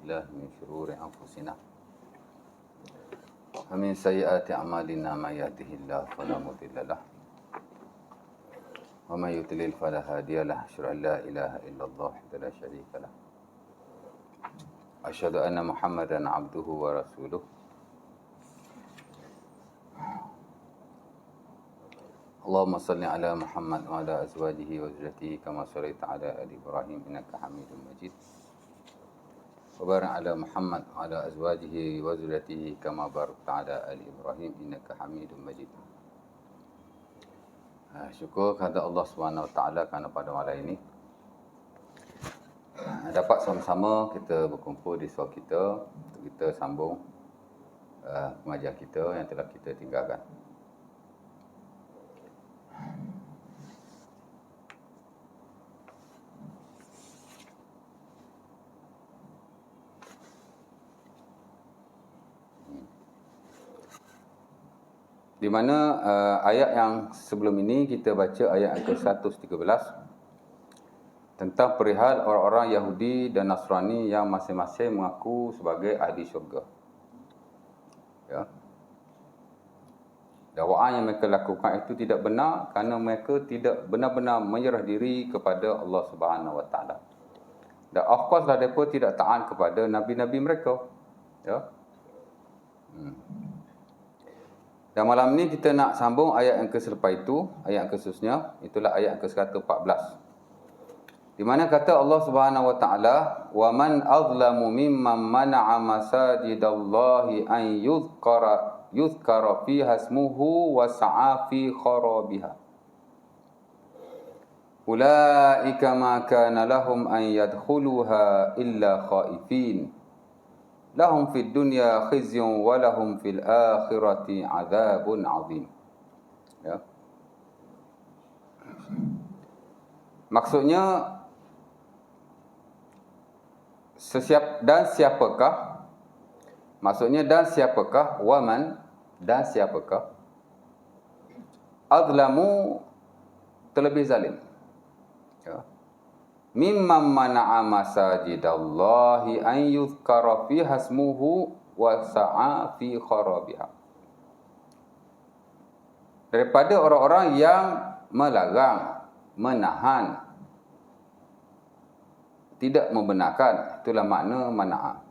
بالله من شرور أنفسنا ومن سيئات أعمالنا من يهده الله فلا مضل له ومن يضلل فلا هادي له أشهد أن لا إله إلا الله وحده لا شريك له أشهد أن محمدا عبده ورسوله اللهم صل على محمد وعلى أزواجه وذريته كما صليت على آل إبراهيم إنك حميد مجيد وبارك على محمد وعلى أزواجه وذريته كما باركت على آل إبراهيم إنك حميد مجيد. Syukur kepada Allah Subhanahu Wa Taala kerana pada malam ini dapat sama-sama kita berkumpul di suara kita untuk kita sambung pengajian kita yang telah kita tinggalkan. Di mana ayat yang sebelum ini kita baca ayat ke-113 tentang perihal orang-orang Yahudi dan Nasrani yang masing-masing mengaku sebagai ahli syurga. Ya. Dakwaan yang mereka lakukan itu tidak benar kerana mereka tidak benar-benar menyerah diri kepada Allah Subhanahu Wa Taala. Dan of course lah mereka tidak taat kepada nabi-nabi mereka. Ya. Dan malam ni kita nak sambung ayat yang selepas itu, ayat yang khususnya, itulah ayat yang ke-114. Di mana kata Allah Subhanahu Wa Taala, "Wa man azlamu mimman mana'a masajidallahi an yuzkara fiha ismuhu wa sa'a fi kharabiha. Ulaika ma kana lahum an yadkhuluha illa khaifin. Lahum fid dunya khizyun wa lahum fil akhirati adzabun azim." Ya. Maksudnya siapakah? Maksudnya dan siapakah? Waman dan siapakah? Azlamu terlebih zalim. Ya. Mimman mana'a masajidallahi an yuzkara fiha ismuhu wa sa'a fi kharabiha. Daripada orang-orang yang melarang, menahan, tidak membenarkan, itulah makna mana'a.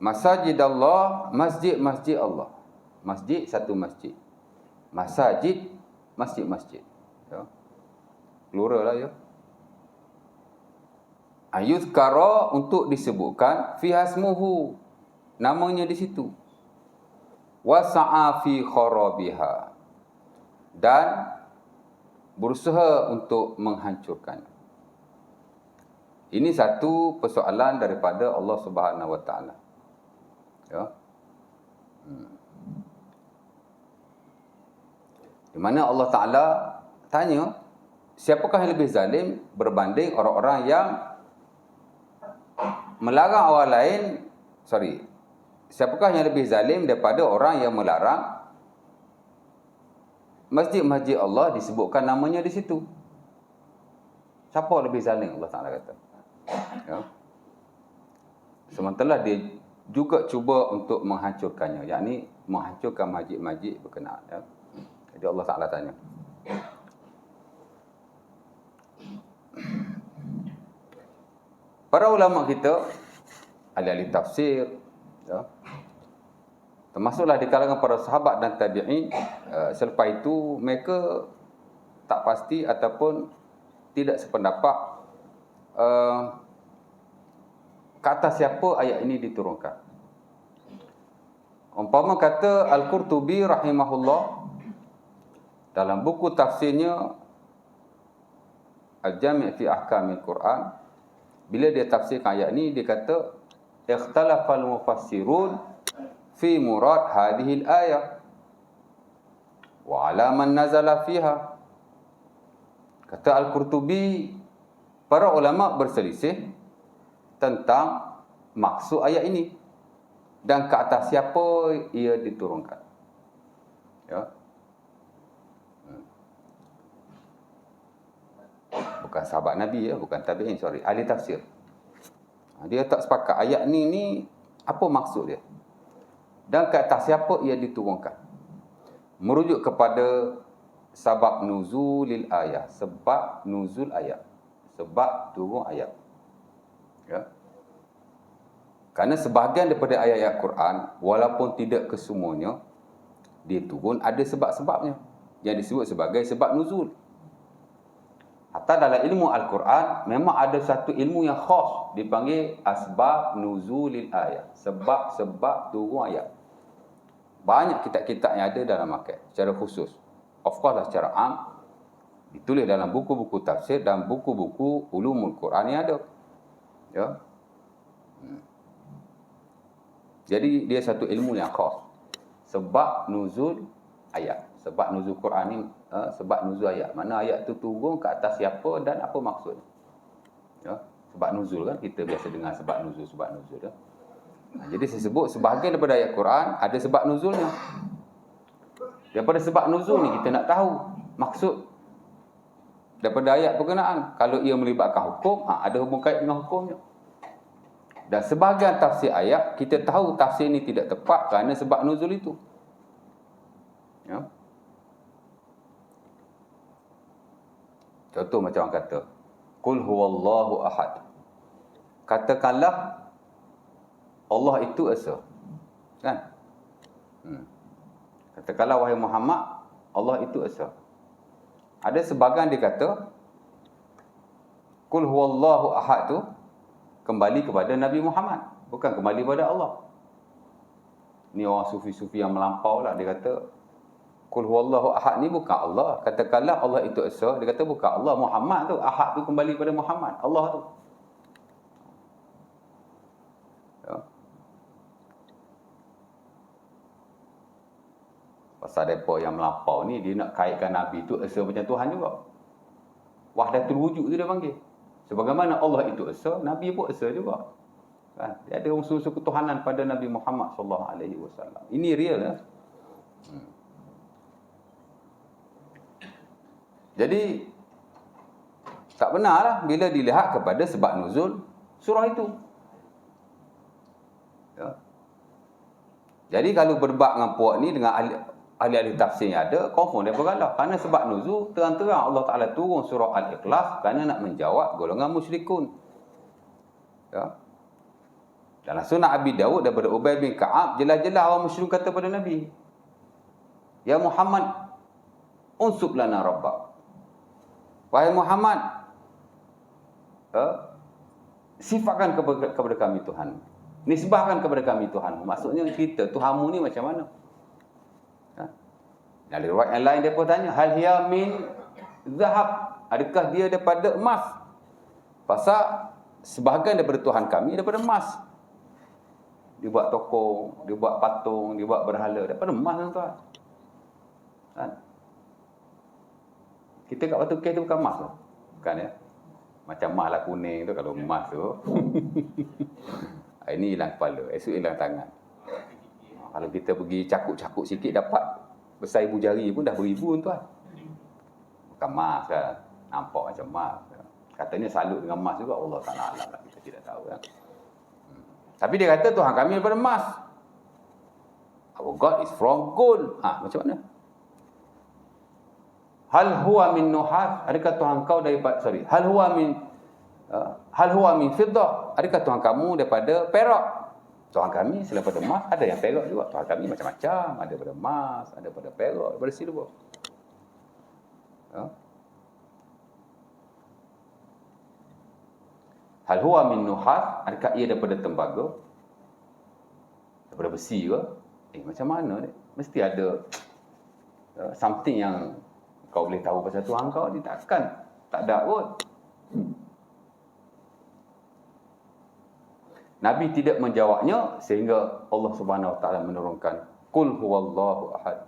Masajidallah, masjid-masjid Allah. Masjid satu masjid. Masajid, masjid-masjid. Ya. Plural lah ya. Ayuzkara untuk disebutkan fihasmuhu, namanya di situ. Wasa'a fi kharabiha, dan berusaha untuk menghancurkan. Ini satu persoalan daripada Allah Subhanahu Wa Taala. Ya. Di mana Allah Taala tanya, siapakah yang lebih zalim berbanding orang-orang yang melarang orang lain, siapakah yang lebih zalim daripada orang yang melarang masjid-masjid Allah disebutkan namanya di situ? Siapa lebih zalim, Allah Ta'ala kata. Ya. Sementara dia juga cuba untuk menghancurkannya, yakni menghancurkan masjid-masjid berkenaan. Ya. Jadi Allah Ta'ala tanya. Para ulama kita, ahli tafsir, ya, termasuklah di kalangan para sahabat dan tabi'in, selepas itu mereka tak pasti ataupun tidak sependapat ke atas siapa ayat ini diturunkan. Umpama kata Al-Qurtubi rahimahullah dalam buku tafsirnya Al-Jami' fi Ahkamil Quran, bila dia tafsirkan ayat ni, dia kata ikhtalafal mufassirun fi murad hadhihi al-ayah wa ala man nazala fiha. Kata Al-Qurtubi, para ulama berselisih tentang maksud ayat ini dan ke atas siapa ia diturunkan. Ya. Bukan sahabat Nabi ya, bukan tabi'in, ahli tafsir. Dia tak sepakat ayat ni apa maksud dia. Dan ke atas siapa ia diturunkan. Merujuk kepada sebab nuzulil ayat. Sebab nuzul ayat. Sebab turun ayat. Ya. Kerana sebahagian daripada ayat-ayat Quran, walaupun tidak kesemuanya, dia turun ada sebab-sebabnya. Yang disebut sebagai sebab nuzul. Hatta dalam ilmu Al-Quran, memang ada satu ilmu yang khas. Dipanggil asbab nuzulil ayat. Sebab-sebab turun ayat. Banyak kitab-kitab yang ada dalam market secara khusus. Of course lah secara am, ditulis dalam buku-buku tafsir dan buku-buku ulumul Quran yang ada. Ya. Jadi dia satu ilmu yang khas. Sebab nuzul ayat. Sebab nuzul Quran ni, sebab nuzul ayat. Mana ayat tu turun ke atas siapa dan apa maksud. Ya. Sebab nuzul kan, kita biasa dengar sebab nuzul. Ya. Jadi saya sebut sebahagian daripada ayat Quran ada sebab nuzulnya. Daripada sebab nuzul ni kita nak tahu maksud daripada ayat berkenaan. Kalau ia melibatkan hukum, ada hubung kait dengan hukumnya. Dan sebahagian tafsir ayat kita tahu tafsir ni tidak tepat kerana sebab nuzul itu. Ya. Contoh macam orang kata, Qul huwallahu ahad. Katakanlah Allah itu esa. Kan? Katakanlah wahai Muhammad, Allah itu esa. Ada sebahagian dia kata, Qul huwallahu ahad tu kembali kepada Nabi Muhammad, bukan kembali kepada Allah. Ni orang sufi-sufi yang melampau lah. Dia kata, Qul huwallahu ahad ni bukan Allah. Katakanlah Allah itu esa. Dia kata bukan Allah. Muhammad tu, ahad tu kembali kepada Muhammad. Allah tu. Ya. Pasal mereka yang melampau ni, dia nak kaitkan Nabi tu esa macam Tuhan juga. Wahdatul wujud tu dia panggil. Sebagaimana Allah itu esa, Nabi pun esa juga. Kan? Dia ada unsur-unsur ketuhanan pada Nabi Muhammad SAW. Ini real ya. Jadi tak benarlah bila dilihat kepada sebab nuzul surah itu. Ya. Jadi kalau berdebat dengan puak ni dengan ahli-ahli tafsir yang ada, confirm dia bergalah. Kerana sebab nuzul terang-terang Allah Taala turun surah Al-Ikhlas kerana nak menjawab golongan musyrikun. Ya. Dalam sunnah Abi Dawud daripada Ubay bin Ka'ab, jelas-jelas orang musyrik kata pada Nabi, Ya Muhammad, unsub lana rabbak. Wahai Muhammad, sifatkan kepada kami Tuhan. Nisbahkan kepada kami Tuhan. Maksudnya kita, Tuhanmu ni macam mana? Dari riwayat yang lain dia pun tanya, hal hiya min zahab, adakah dia daripada emas? Pasal sebahagian daripada Tuhan kami daripada emas. Dia buat tokong, dia buat patung, dia buat berhala daripada emas tuan. Kan? Kita kat batu kes tu bukan emas tu. Bukan ya. Macam emas lah kuning tu kalau emas tu. Ini hilang kepala, esok hilang tangan. Kalau kita pergi cakuk-cakuk sikit dapat besar ibu jari pun dah beribu tuan. Bukan emas kan. Nampak macam emas. Katanya salut dengan emas juga. Allah Ta'ala alam lah. Kita tidak tahu kan. Tapi dia kata Tuhan kami daripada emas. Our God is from gold. Macam mana? Hal huwa min nuhas, adakah Tuhan kau daripada hal huwa min fiddah, adakah Tuhan kamu daripada perak? Tuhan kami selain daripada emas, ada yang perak juga. Tuhan kami macam-macam, ada daripada emas, ada daripada perak, daripada silver. Hal huwa min nuhas, adakah ia daripada tembaga? Daripada besi ke? Macam mana ni? Mesti ada something yang kau boleh tahu pasal Tuhan kau, dia takkan tak ada kot. Nabi tidak menjawabnya sehingga Allah Subhanahu Wa Taala menurunkan Qul huwallahu ahad,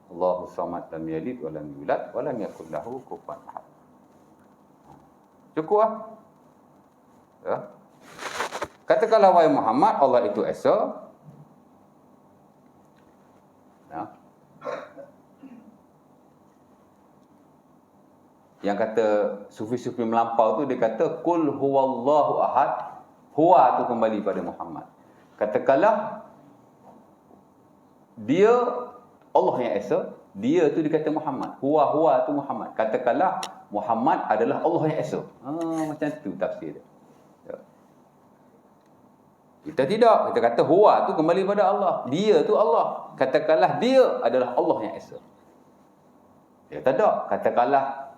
Allahu samad, lam yalid wa lam yulad wa lam yakul lahu kufuwan ahad. Cukup ah. Ya. Katakanlah wahai Muhammad, Allah itu esa. Ya. Yang kata sufi-sufi melampau tu, dia kata Qul huwallahu ahad, Huwa tu kembali pada Muhammad. Katakanlah dia Allah yang Esa, dia tu dikata Muhammad. Huwa tu Muhammad. Katakanlah Muhammad adalah Allah yang Esa. Macam tu tafsir dia. Ya. Kita tidak. Kita kata huwa tu kembali pada Allah. Dia tu Allah. Katakanlah dia adalah Allah yang Esa. Dia tidak. Katakanlah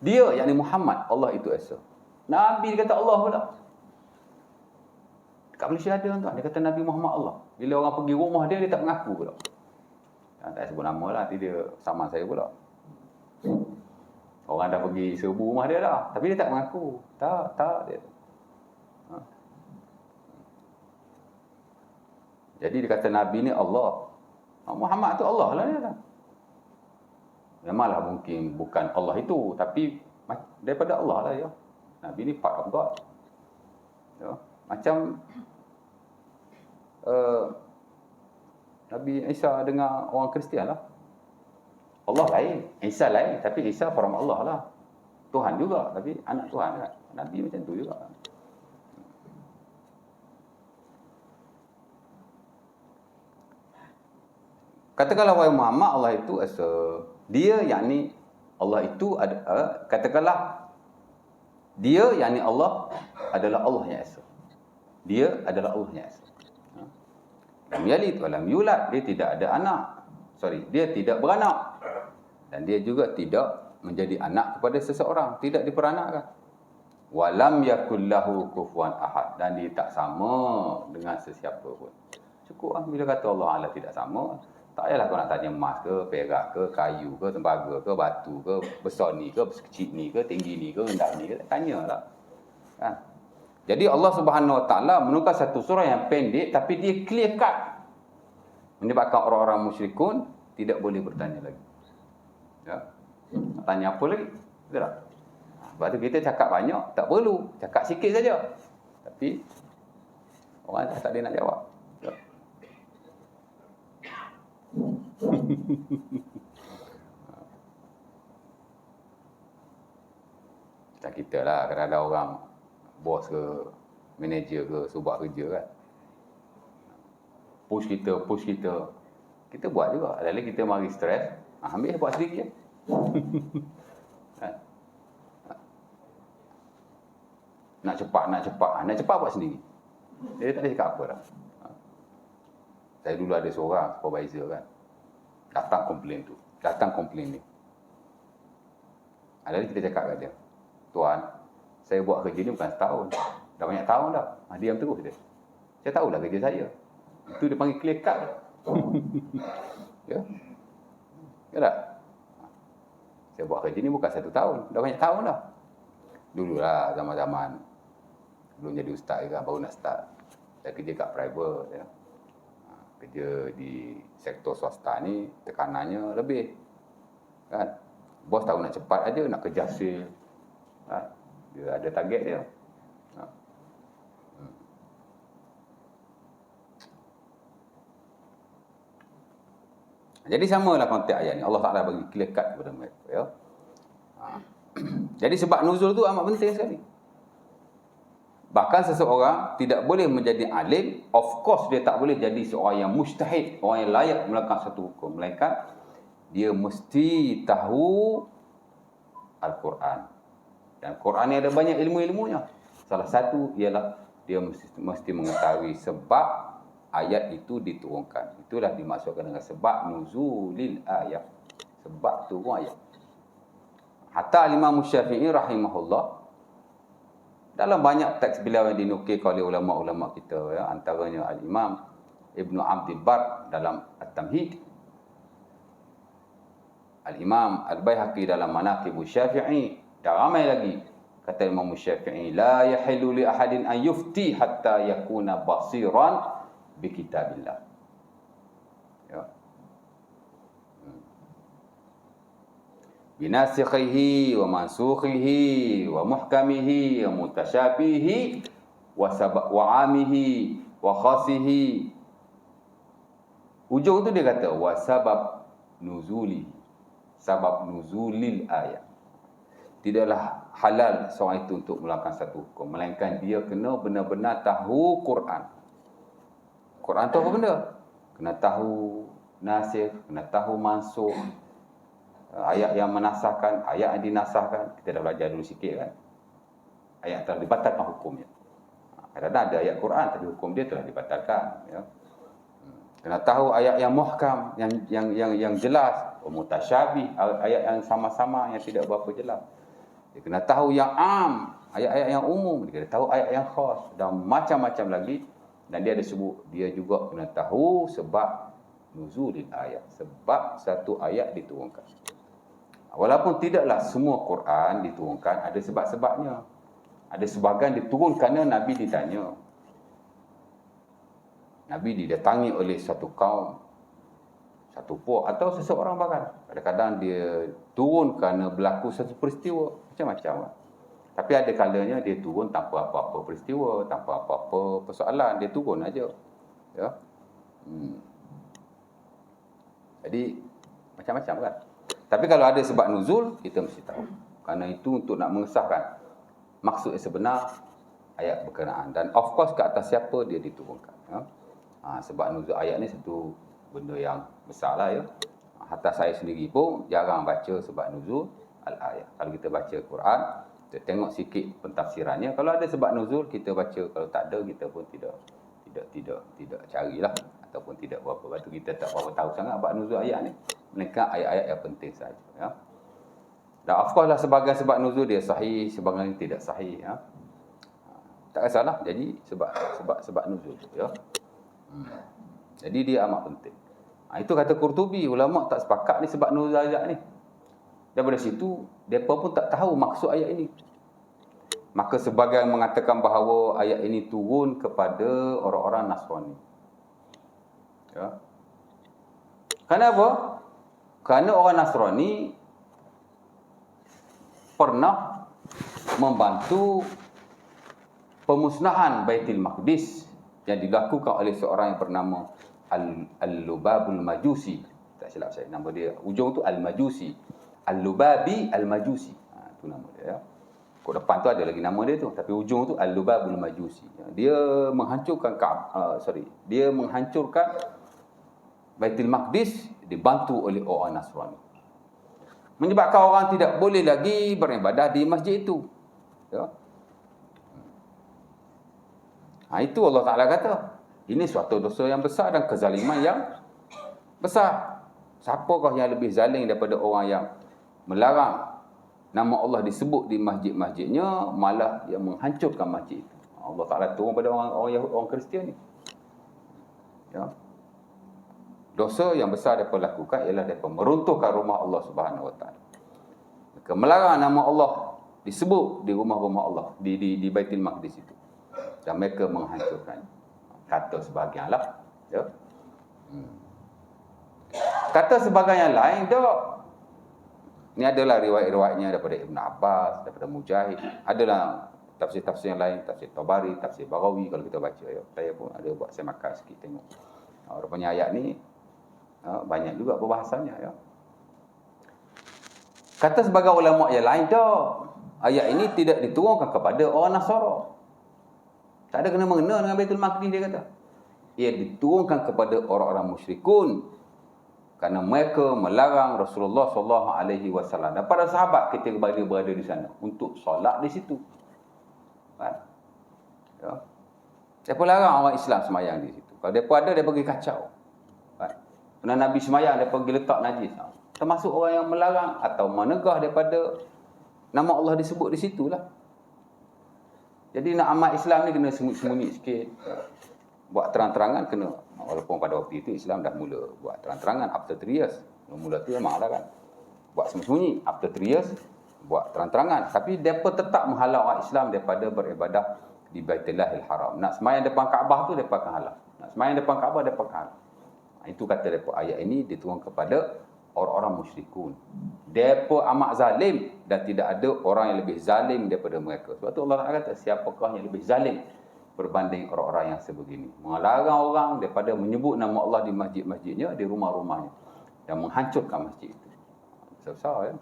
dia, yakni Muhammad, Allah itu Esa. Nabi dia kata Allah pula. Kat Malaysia ada tuan, dia kata Nabi Muhammad Allah. Bila orang pergi rumah dia, dia tak mengaku pula. Tak sebut nama lah, nanti dia saman saya pula. Orang dah pergi serbu rumah dia dah, tapi dia tak mengaku. Tak dia. Jadi dia kata Nabi ni Allah. Muhammad tu Allah lah dia lah. Memanglah mungkin bukan Allah itu, tapi daripada Allah lah ya. Nabi ni part of God. Ya. Macam Nabi Isa dengan orang Kristian lah. Allah lain, Isa lain, tapi Isa from Allah lah. Tuhan juga, tapi anak Tuhan kan. Nabi macam tu juga. Katakanlah wahai Muhammad, Allah itu asa. Dia yakni Allah itu katakanlah dia yakni Allah adalah Allah yang asa. Dia adalah Allah yang asa. Lam yalid wa lam yulad, dia tidak ada anak. Dia tidak beranak. Dan dia juga tidak menjadi anak kepada seseorang, tidak diperanakkan. Wa lam yakul lahu kufuwan ahad, dan dia tak sama dengan sesiapa pun. Cukup bila kata Allah tidak sama. Tak payahlah kau nak tanya emas ke, perak ke, kayu ke, tembaga ke, batu ke, besar ni ke, kecil ni ke, tinggi ni ke, rendah ni ke, tanyalah. Kan? Jadi Allah Subhanahu Wa Taala menukar satu surah yang pendek tapi dia clear cut. Menyebabkan orang-orang musyrikun tidak boleh bertanya lagi. Ya. Tanya apa lagi? Betul tak? Sebab tu kita cakap banyak, tak perlu. Cakap sikit saja. Tapi orang tak ada nak jawab. Ya. Tak kita lah, kadang-kadang orang bos ke, manager ke, subak kerja kan. Push kita. Kita buat juga. Adalah kita mari stres, ambil buat sendiri je. Kan? Nak cepat buat sendiri. Dia tak ada cakap apa dah. Saya dulu ada seorang supervisor kan. Datang komplain ni. Adalah kita cakap kat dia, tuan, saya buat kerja ni bukan setahun. Dah banyak tahun dah. Diam terus dia. Saya tahulah kerja saya. Itu dia panggil clear cut. Ya. Ya tak? Saya buat kerja ni bukan 1 tahun. Dah banyak tahun dah. Dululah zaman-zaman belum jadi ustaz kan, baru nak start. Saya kerja kat private ya. Kerja di sektor swasta ni tekanannya lebih. Kan? Bos tahu nak cepat aja, nak kejar sale. Kan? Dia ada target dia. Jadi samalah konteks ayat ni. Allah Ta'ala bagi clear cut kepada mereka. Ya? Jadi sebab nuzul tu amat penting sekali. Bahkan seseorang tidak boleh menjadi alim. Of course dia tak boleh jadi seorang yang mujtahid, orang yang layak melakukan satu hukum. Melainkan dia mesti tahu Al-Quran. Dan Quran ni ada banyak ilmu-ilmunya. Salah satu ialah dia mesti mengetahui sebab ayat itu diturunkan. Itulah dimaksudkan dengan sebab nuzulil ayat. Sebab turun ayat. Hatta Imam Syafi'i rahimahullah, dalam banyak teks beliau yang dinukil oleh ulama-ulama kita, ya, antaranya Al-Imam Ibn Abdul Bar dalam At-Tamhid, Al-Imam Al-Baihaqi dalam Manaqib Syafi'i, dan ramai lagi. Kata Imam Syafi'i, la yahillu li ahadin an yufti hatta yakuna basiran bi kitabillah. Ya. Binasikhihi wa mansukhihi wa muhkamihi wa mutasyabihi wa amihi wa khasihi. Ujung tu dia kata wa sabab nuzuli, sabab nuzulil ayat. tidaklah halal seorang itu untuk melakukan satu hukum, melainkan dia kena benar-benar tahu Quran. Quran tu apa benda? Kena tahu nasikh, kena tahu mansukh, ayat yang menasahkan, ayat yang dinasahkan. Kita dah belajar dulu sikit kan. Ayat telah dibatalkan hukumnya. Kadang-kadang ada ayat Quran tapi hukum dia telah dibatalkan, ya. Kena tahu ayat yang muhkam, yang jelas, mutasyabih, ayat yang sama-sama yang tidak berapa jelas. Dia kena tahu yang am, ayat-ayat yang umum, dia kena tahu ayat yang khas dan macam-macam lagi. Dan dia ada sebut, dia juga kena tahu sebab nuzulil ayat, sebab satu ayat diturunkan. Walaupun tidaklah semua Quran diturunkan, ada sebab-sebabnya. Ada sebahagian diturun kerana Nabi ditanya. Nabi didatangi oleh satu kaum, satu puak atau seseorang bahkan. Kadang-kadang dia turun kerana berlaku satu peristiwa, macam-macam. Tapi ada kalanya dia turun tanpa apa-apa peristiwa, tanpa apa-apa persoalan, dia turun aja. Ya. Jadi macam-macam kan. Tapi kalau ada sebab nuzul, kita mesti tahu. Kerana itu untuk nak mengesahkan maksud yang sebenar ayat berkenaan. Dan of course ke atas siapa dia diturunkan. Ya. Sebab nuzul ayat ni satu benda yang besar lah, ya. Hatta saya sendiri pun jarang baca sebab nuzul al-ayat. Kalau kita baca Quran, kita tengok sikit pentafsirannya. Kalau ada sebab nuzul, kita baca. Kalau tak ada, kita pun tidak carilah. Ataupun tidak berapa. Lepas tu kita tak berapa tahu sangat sebab nuzul ayat ni. Melainkan ayat-ayat yang penting saja. Ya. Dan of course lah sebagai sebab nuzul dia sahih, sebagian tidak sahih. Ya. Tak kisahlah. Jadi sebab nuzul. Ya. Jadi dia amat penting. Itu kata Qurtubi, ulama tak sepakat ni sebab nuzul ayat ni. Daripada situ, mereka pun tak tahu maksud ayat ini. Maka sebagian mengatakan bahawa ayat ini turun kepada orang-orang Nasrani. Ya. Kenapa? Kerana orang Nasrani pernah membantu pemusnahan Baitul Maqdis yang dilakukan oleh seorang yang bernama Al-Lubabul Majusi. Tak silap saya, nama dia ujung tu Al-Majusi. Al-Lubabi Al-Majusi. Itu nama dia, ya. Kod depan tu ada lagi nama dia tu, tapi ujung tu Al-Lubabul Majusi. Dia menghancurkan dia menghancurkan Baitul Maqdis dibantu oleh orang Nasrani. Menyebabkan orang tidak boleh lagi beribadah di masjid itu. Ya. Itu Allah Ta'ala kata, ini suatu dosa yang besar dan kezaliman yang besar. Siapakah yang lebih zalim daripada orang yang melarang nama Allah disebut di masjid-masjidnya, malah yang menghancurkan masjid itu. Allah Ta'ala turun pada orang Kristian ni. Ya. Dosa yang besar mereka lakukan ialah mereka meruntuhkan rumah Allah Subhanahu Wa Ta'ala. Mereka melarang nama Allah disebut di rumah-rumah Allah, di Baitul Maqdis itu. Dan mereka menghancurkan. Kata sebahagian lah. Ya. Kata sebahagian yang lain, tak. Ini adalah riwayat-riwayatnya daripada Ibn Abbas, daripada Mujahid. Adalah tafsir-tafsir yang lain, tafsir Tabari, tafsir Baghawi kalau kita baca. Ya. Saya pun ada buat semakan sikit tengok. Rupanya ayat ni banyak juga perbahasannya. Ya. Kata sebagai ulama yang lain, tak. Ayat ini tidak diturunkan kepada orang Nasara. Tak ada kena-mengena dengan Baitul Maqdis, dia kata. Ia diturunkan kepada orang-orang musyrikun. Kerana mereka melarang Rasulullah SAW dan para sahabat ketika berada di sana untuk solat di situ. Kan? Ya. Mereka larang orang Islam semayang di situ. Kalau mereka ada, dia pergi kacau. Kan? Kerana Nabi semayang, dia pergi letak najis. Termasuk orang yang melarang atau menegah daripada nama Allah disebut di situlah. Jadi nak amat Islam ni kena sembunyi-sembunyi sikit. Buat terang-terangan kena. Walaupun pada waktu itu Islam dah mula buat terang-terangan after 3 years. Mula tu memang lah kan. Buat sembunyi-sembunyi. After 3 years, buat terang-terangan. Tapi mereka tetap menghalau orang Islam daripada beribadah di Baitullahil Haram. Nak semayang depan Kaabah tu, mereka akan halau. Nak semayang depan Kaabah, mereka akan halau. Itu kata mereka, ayat ini diturun kepada orang-orang musyrikun. Mereka amat zalim dan tidak ada orang yang lebih zalim daripada mereka. Sebab tu Allah Ta'ala kata, siapakah yang lebih zalim berbanding orang-orang yang sebegini. Melarang orang daripada menyebut nama Allah di masjid-masjidnya, di rumah-rumahnya. Dan menghancurkan masjid itu. Besar-besar, ya.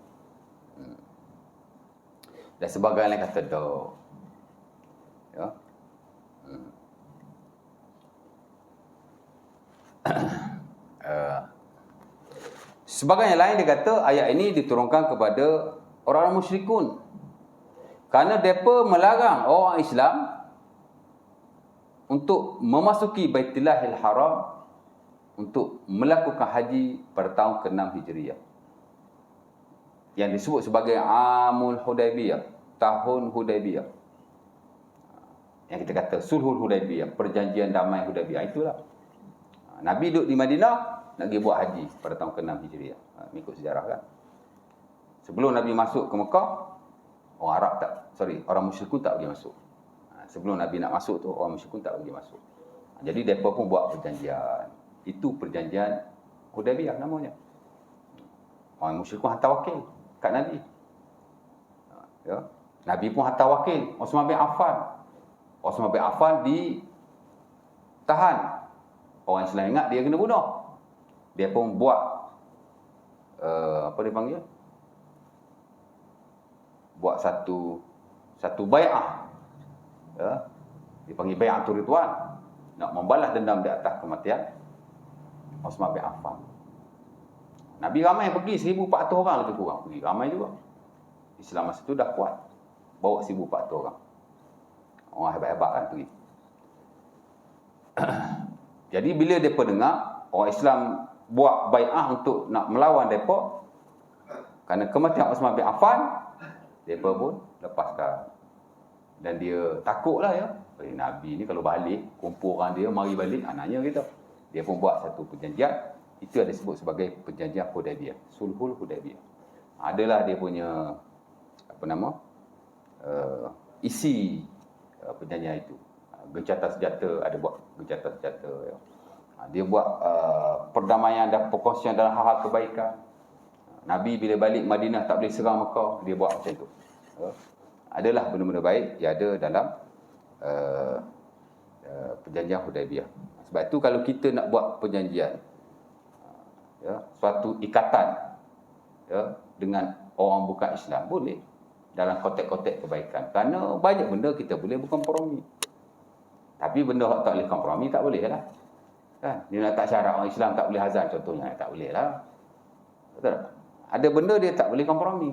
Dan sebagian lain kata tak. Ya. Sebagian yang lain dia kata ayat ini diturunkan kepada orang-orang musyrikun. Kerana mereka melarang orang Islam untuk memasuki Baitullahil Haram untuk melakukan haji pada tahun ke-6 Hijriah. Yang disebut sebagai Amul Hudaybiyah, tahun Hudaybiyah. Yang kita kata Sulhul Hudaybiyah, perjanjian damai Hudaybiyah, itulah. Nabi duduk di Madinah, nak pergi buat haji pada tahun ke-6 Hijriah. Mengikut sejarah kan. Sebelum Nabi masuk ke Mekah, orang musyrikun tak boleh masuk. Sebelum Nabi nak masuk tu, orang musyrikun tak boleh masuk. Jadi mereka pun buat perjanjian. Itu perjanjian Hudaybiyah namanya. Orang musyrikun hantar wakil kat Nabi. Ya. Nabi pun hantar wakil, Osman bin Affan. Osman bin Affan ditahan. Orang Islam ingat dia kena bunuh. Dia pun buat apa dia panggil? Buat satu bai'ah. Ya. Dipanggil bai'atul ridwan. Nak membalas dendam di atas kematian Osman bin Affan. Nabi ramai pergi, 1,400 orang lebih kurang pergi. Ramai juga. Islam masa tu dah kuat. Bawa 1,400 orang. Orang hebat-hebat kan pergi. Jadi bila mereka dengar orang Islam buat bai'ah untuk nak melawan mereka, kerana kematian Osman bin Affan, mereka pun lepaskan. Dan dia takutlah ya. Nabi ni kalau balik, kumpul orang dia, mari balik, anaknya gitu. Dia pun buat satu perjanjian. Itu ada disebut sebagai perjanjian Hudaybiyah, Sulhul Hudaybiyah. Adalah dia punya isi perjanjian itu. Gencatan senjata, ada buat gencatan senjata ya. Dia buat perdamaian dan perkongsian dalam hal-hal kebaikan. Nabi bila balik Madinah tak boleh serang Mekah, dia buat macam tu. Adalah benda-benda baik yang ada dalam perjanjian Hudaybiyah. Sebab itu kalau kita nak buat perjanjian, ya, suatu ikatan ya, dengan orang bukan Islam, boleh dalam konteks-konteks kebaikan. Kerana banyak benda kita boleh berkompromi. Tapi benda yang tak boleh kompromi tak boleh lah. Kan? Dia nak tak syarat orang Islam tak boleh azan contohnya, tak boleh lah. Betul tak? Ada benda dia tak boleh kompromi.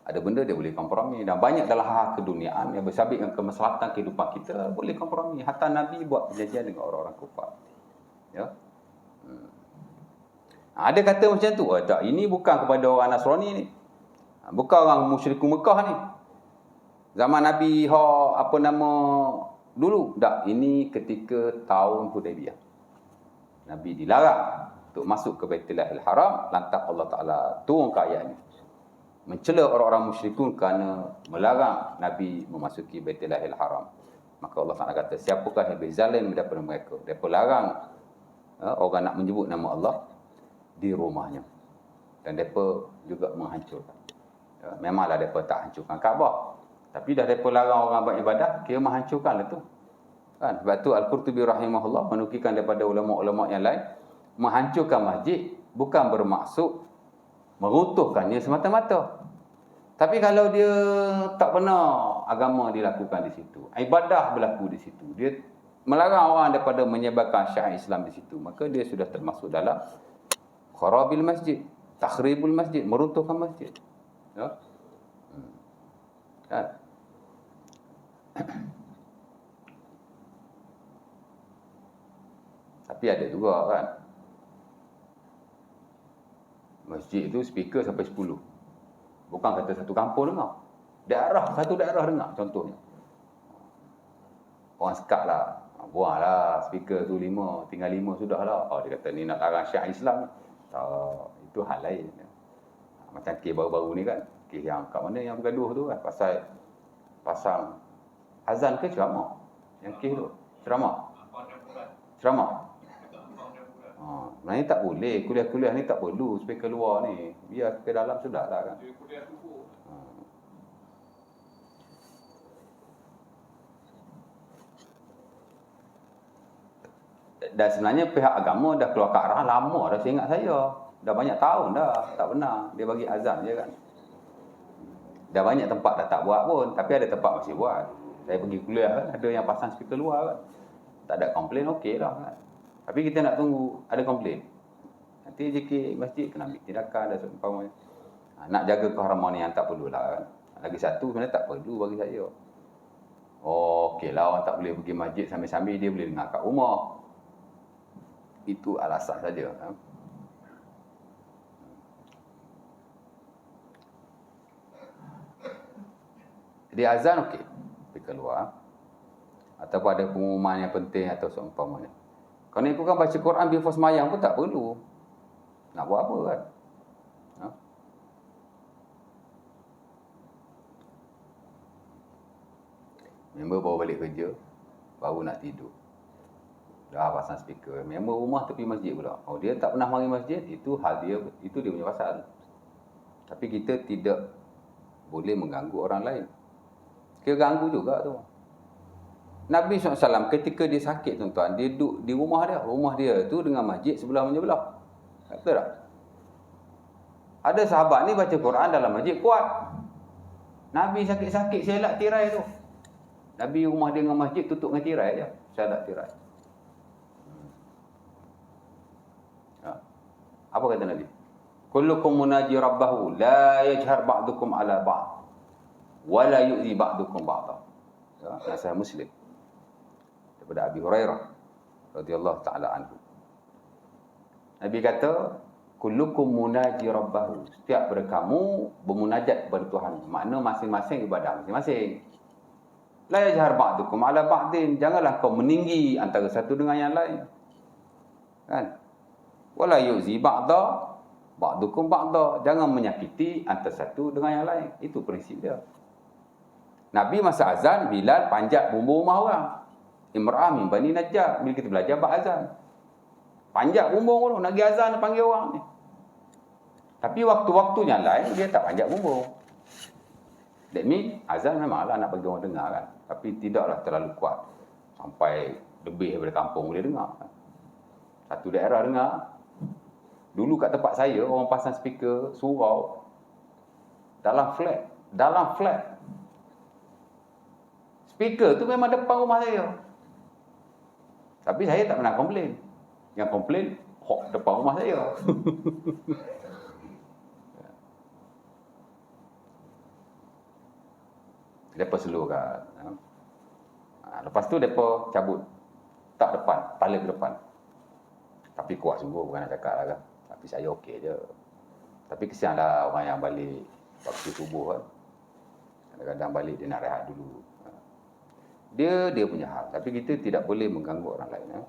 Ada benda dia boleh kompromi. Dan banyak dalam hal keduniaan yang bersabit dengan kemaslahatan kehidupan kita, boleh kompromi. Hatta Nabi buat perjanjian dengan orang-orang kufar. Ya. Ada kata macam tu, tak, ini bukan kepada orang Nasrani ni. Bukan orang musyrikun Mekah ni. Zaman Nabi dulu. Tak, ini ketika tahun Hudaybiyah. Nabi dilarang untuk masuk ke Baitullahil Haram, lantas Allah Ta'ala turunkan ayat ni. Mencela orang-orang musyrikun kerana melarang Nabi memasuki Baitullahil Haram. Maka Allah Ta'ala kata, siapakah yang lebih zalim daripada mereka? Mereka larang orang nak menyebut nama Allah di rumahnya. Dan mereka juga menghancurkan. Ya, memanglah mereka tak hancurkan Kaabah. Tapi dah mereka larang orang buat ibadah, kira menghancurkan lah tu. Kan? Sebab tu Al-Qurtubi rahimahullah menukilkan daripada ulama-ulama yang lain, menghancurkan masjid bukan bermaksud meruntuhkannya semata-mata. Tapi kalau dia tak pernah agama dilakukan di situ, ibadah berlaku di situ, dia melarang orang daripada menyebarkan syiar Islam di situ, maka dia sudah termasuk dalam kharabil masjid, takhribul masjid, meruntuhkan masjid. Ya. Kan? Tapi ada juga kan, masjid itu speaker sampai 10. Bukan kata satu kampung dengar, satu daerah dengar contohnya. Orang sekat lah, buanglah speaker tu 5, tinggal 5 sudah lah. Dia kata ni nak larang syiar Islam. Tak, itu hal lain. Macam kes baru-baru ni kan, kes yang kat mana yang bergaduh tu kan, pasang azan ke ceramah? Yang kes tu ceramah. Sebenarnya tak boleh, kuliah-kuliah ni tak perlu speaker luar ni, biar ke dalam sudah lah kan. Dan sebenarnya pihak agama dah keluar ke arah lama dah, saya ingat saya dah banyak tahun dah tak benar, dia bagi azan je kan. Dah banyak tempat dah tak buat pun, tapi ada tempat masih buat. Saya pergi kuliah kan, ada yang pasang speaker luar kan. Tak ada komplain, okey lah kan. Tapi kita nak tunggu ada komplain. Nanti JK masjid kena ambil tindakan dan seumpamanya. Nak jaga keharmonian tak perlulah kan. Lagi satu sebenarnya tak perlu bagi saya. Oh, okey lah, orang tak boleh pergi masjid sambil-sambil dia boleh dengar kat rumah. Itu alasan saja. Jadi azan okey, pergi keluar. Ataupun ada pengumuman yang penting atau seumpamanya. Kalau ikut kan baca Quran before semayang pun tak perlu. Nak buat apa kan? Ha? Member baru balik kerja, baru nak tidur. Dah pasang speaker. Member rumah tepi masjid pula. Oh, dia tak pernah mari masjid, itu hal dia, itu dia punya pasal. Tapi kita tidak boleh mengganggu orang lain. Kita ganggu juga tu. Nabi SAW ketika dia sakit tuan-tuan, dia duduk di rumah dia. Rumah dia tu dengan masjid sebelah menyebelah. Betul tak? Ada sahabat ni baca Quran dalam masjid kuat. Nabi sakit-sakit selak tirai tu. Nabi rumah dia dengan masjid tutup dengan tirai je. Selak tirai. Apa kata Nabi? Kullukum munaji rabbahu la yajhar ba'dukum ala ba'd wa la yu'zi ba'dukum ba'da. Ya, Sahih Muslim. Daripada Abi Hurairah radhiyallahu taala anhu. Nabi kata, kullukum munaji rabbahu. Setiap daripada kamu bermunajat kepada Tuhan. Makna masing-masing ibadah masing-masing. La yajhar ba'dukum ala ba'din. Janganlah kau meninggi antara satu dengan yang lain. Kan? Wala yu'zi ba'da ba'dukum ba'da. Jangan menyakiti antara satu dengan yang lain. Itu prinsip dia. Nabi masa azan, Bilal panjat bumbu rumah orang. Imra'ah min Bani Najjar. Bila kita belajar bab azan. Panjat bumbung dulu, nak pergi azan, dia panggil orang ni. Tapi waktu-waktunya lain, dia tak panjat bumbung. That means, azan memanglah nak bagi orang dengar kan. Tapi tidaklah terlalu kuat. Sampai lebih daripada kampung boleh dengar. Satu daerah dengar. Dulu kat tempat saya, orang pasang speaker, surau. Dalam flat. Speaker tu memang depan rumah saya. Tapi saya tak pernah komplain. Yang komplain, depan rumah saya. Mereka slow kan. Lepas tu mereka cabut. Tak depan, pala ke depan. Tapi kuat sungguh, bukan nak cakap lah kan. Tapi saya okey je. Tapi kesianlah orang yang balik waktu subuh kan. Kadang-kadang balik dia nak rehat dulu. Dia punya hal. Tapi kita tidak boleh mengganggu orang lain.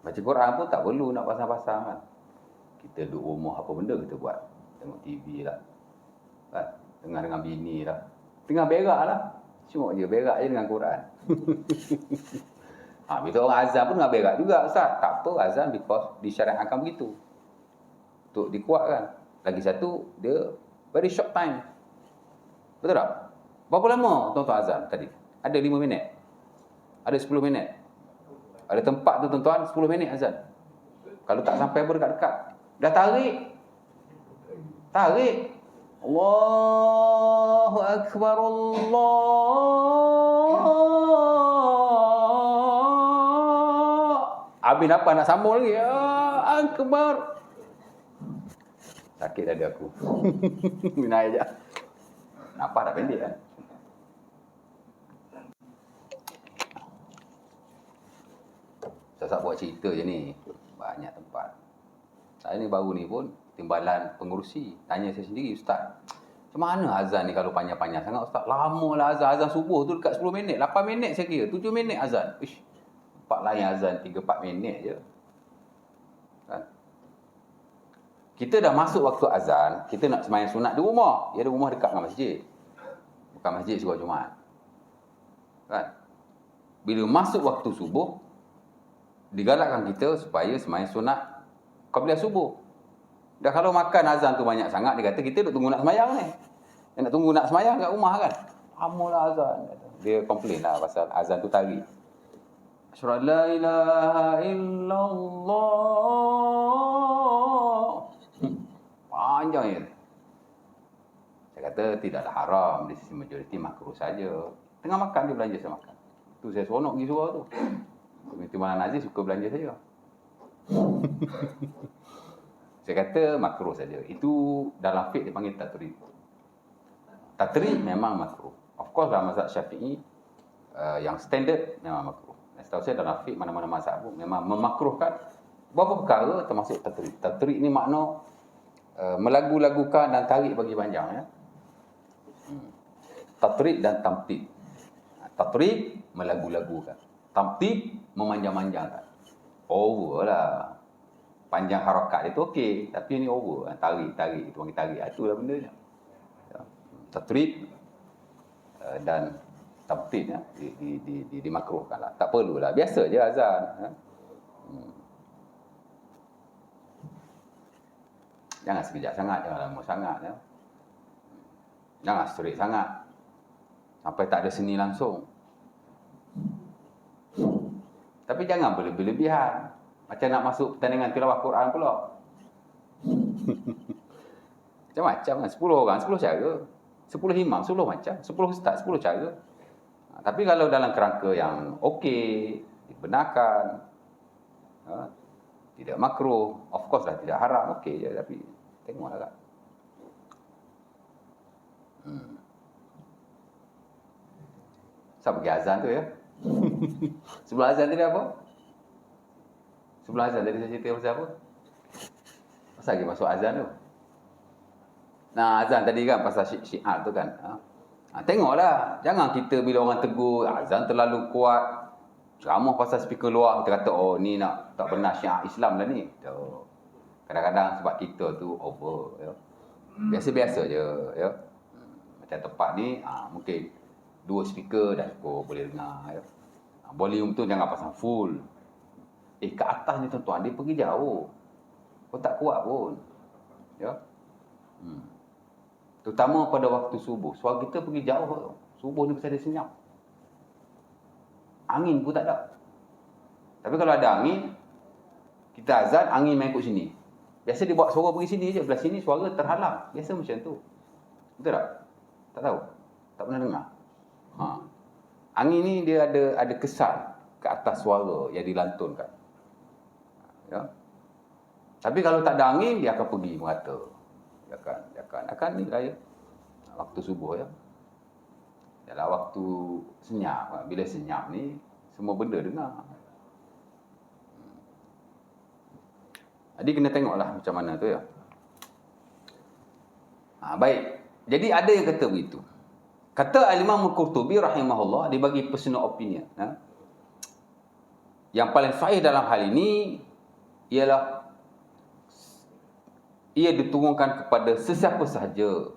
Baca Quran pun tak perlu nak pasang-pasang kan. Kita duduk rumah apa benda kita buat. Tengok TV lah. Kan? Tengah dengan bini lah. Tengah berak lah. Cuma je berak je dengan Quran. Bila orang azan pun tengah berak juga. Ustaz, tak apa azan because disyariatkan begitu. Untuk dikuatkan. Lagi satu, dia very short time. Betul tak? Berapa lama tuan-tuan azan tadi? Ada 5 minit? Ada 10 minit? Ada tempat tu tuan-tuan 10 minit azan. Kalau tak sampai pun dekat-dekat. Dah tarik. Allahu Akbar Allah. Habis apa nak sambung lagi? Akbar. Sakit dada aku. Naik je. Nampak dah pendek kan? Saya buat cerita je ni. Banyak tempat. Saya ni baru ni pun timbalan pengurusi. Tanya saya sendiri, Ustaz, macam mana azan ni kalau panjang-panjang sangat Ustaz? Lama lah azan. Azan subuh tu dekat 10 minit. 8 minit saya kira. 7 minit azan. Ish, tempat lain azan 3-4 minit je. Kan? Kita dah masuk waktu azan. Kita nak sembahyang sunat di rumah. Dia ada rumah dekat dengan masjid. Bukan masjid surau Jumaat. Kan? Bila masuk waktu subuh, digalakkan kita supaya sembahyang sunat qabliyah subuh. Dah kalau makan azan tu banyak sangat, dia kata kita duk tunggu nak sembahyang ni. Dia nak tunggu nak sembahyang kat rumah kan. Lamalah azan. Dia komplain lah pasal azan tu tarik. Asyhadu an la ilaha illallah. Panjang ya. Saya kata tidaklah haram, di sisi majoriti makruh saja. Tengah makan dia belanja saya makan. Tu saya seronok pergi surau tu. Komiti Maulana Aziz suka belanja saya. Saya kata makruh saja. Itu dalam fiqh dipanggil tatrib. Tatrib memang makruh. Of course dalam mazhab Syafi'i yang standard memang makruh. Setahu saya dalam fiqh mana-mana mazhab pun memang memakruhkan beberapa perkara termasuk tatrib. Tatrib ni makna melagu-lagukan dan tarik bagi panjang ya. Tatrib dan tamtid. Tatrib melagu-lagukan. Tamtid memanjang-manjangkan. Over lah. Panjang harakat itu okey, tapi ni over. Tarik-tarik, itu panggil tarik. Itulah benda ni. Tatrib dan tamtid ya, dimakruhkanlah. Tak perlulah, biasa je azan. Jangan sekejap sangat, jangan lama sangat ya. Jangan straight sangat. Sampai tak ada seni langsung. Tapi jangan berlebihan. Macam nak masuk pertandingan tilawah Quran pula. Macam-macam kan. 10 orang, 10 cara. 10 imam, 10 macam. 10 ustaz, 10 cara. Tapi kalau dalam kerangka yang okey, dibenarkan, tidak makruh, of course lah tidak haram, okey je. Tapi tengoklah kan. Siapa pergi azan tu ya? Sebelum azan tadi apa? Sebelum azan tadi saya cerita pasal apa? Pasal lagi masuk azan tu. Nah, azan tadi kan pasal syiar tu kan. Tengoklah. Jangan kita bila orang tegur, azan terlalu kuat. Ceramah pasal speaker luar, kita kata, oh ni nak tak benar syiar Islam dah ni. Kadang-kadang sebab kita tu over. Ya. Biasa-biasa je. Ya. Macam tempat ni, mungkin 2 speaker dah cukup boleh dengar. Ya. Volume tu jangan pasang full. Ke atas ni tuan-tuan, dia pergi jauh. Kau tak kuat pun. Ya. Terutama pada waktu subuh. Suara kita pergi jauh. Subuh ni pasal dia senyap. Angin pun tak ada. Tapi kalau ada angin, kita azan, angin main ikut sini. Biasa dia bawa suara pergi sini je. Belah sini suara terhalang. Biasa macam tu. Betul tak? Tak tahu? Tak pernah dengar? Angin ni dia ada kesan ke atas suara yang dilantunkan. Ya. Tapi kalau tak ada angin, dia akan pergi merata. Dia akan ni lah ya. Waktu subuh ya. Dalam waktu senyap. Bila senyap ni, semua benda dengar. Jadi kena tengoklah macam mana tu ya. Baik. Jadi ada yang kata begitu. Kata Al-Imam Al-Qurtubi rahimahullah, dia bagi personal opinion. Yang paling sahih dalam hal ini ialah ia diturunkan kepada sesiapa sahaja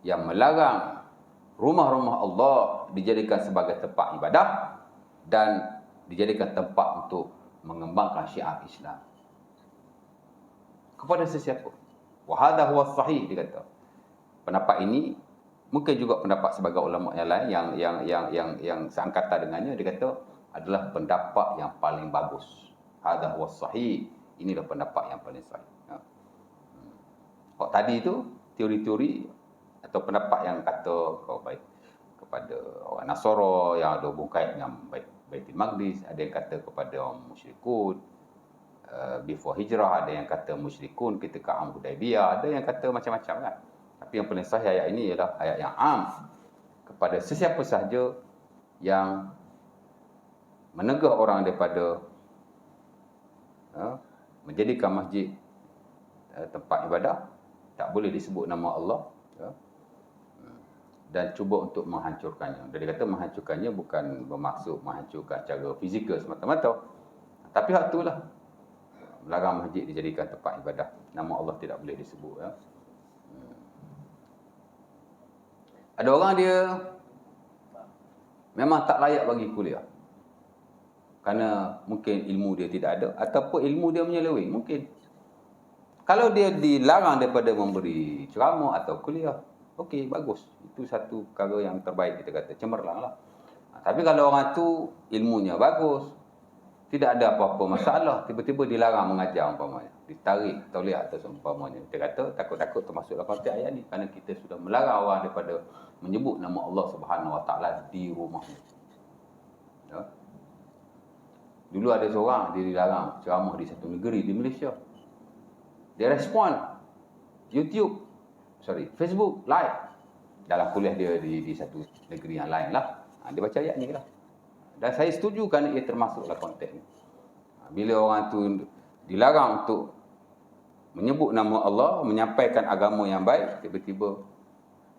yang melarang rumah-rumah Allah dijadikan sebagai tempat ibadah dan dijadikan tempat untuk mengembangkan syiar Islam. Kepada sesiapa. Wa hadha huwa sahih, dia kata. Pendapat ini mungkin juga pendapat sebagai ulama yang lain yang seangkatan dengannya, dia kata adalah pendapat yang paling bagus. Hadha huwa sahih. Inilah pendapat yang paling sahih. Kalau tadi tu teori-teori atau pendapat yang kata baik kepada orang Nasara yang ada hubung kait dengan Baitul Maqdis, ada yang kata kepada orang musyrikun before hijrah, ada yang kata musyrikun ketika Am Hudaibiyah, ada yang kata macam-macam kan. Tapi yang paling sahih ayat ini ialah ayat yang am kepada sesiapa sahaja yang menegah orang daripada menjadikan masjid tempat ibadah, tak boleh disebut nama Allah ya, dan cuba untuk menghancurkannya. Dia kata menghancurkannya bukan bermaksud menghancurkan secara fizikal semata-mata, tapi hak itulah melarang masjid dijadikan tempat ibadah, nama Allah tidak boleh disebut ya. Ada orang dia memang tak layak bagi kuliah kerana mungkin ilmu dia tidak ada ataupun ilmu dia menyeleweng. Mungkin kalau dia dilarang daripada memberi ceramah atau kuliah, okey, bagus. Itu satu perkara yang terbaik, kita kata cemerlanglah. Tapi kalau orang tu ilmunya bagus, Tidak ada apa-apa masalah. Tiba-tiba dilarang mengajar umpamanya. Ditarik tauliah atau seumpamanya. Dia kata takut-takut termasuklah konteks ayat ni. Kerana kita sudah melarang orang daripada menyebut nama Allah Subhanahu Wa Taala di rumahnya. Ya. Dulu ada seorang, dia dilarang ceramah di satu negeri di Malaysia. Dia respon Facebook live dalam kuliah dia di satu negeri yang lain lah. Dia baca ayat ni lah. Dan saya setuju kerana ia termasuklah konteks ni. Bila orang tu dilarang untuk menyebut nama Allah, menyampaikan agama yang baik, tiba-tiba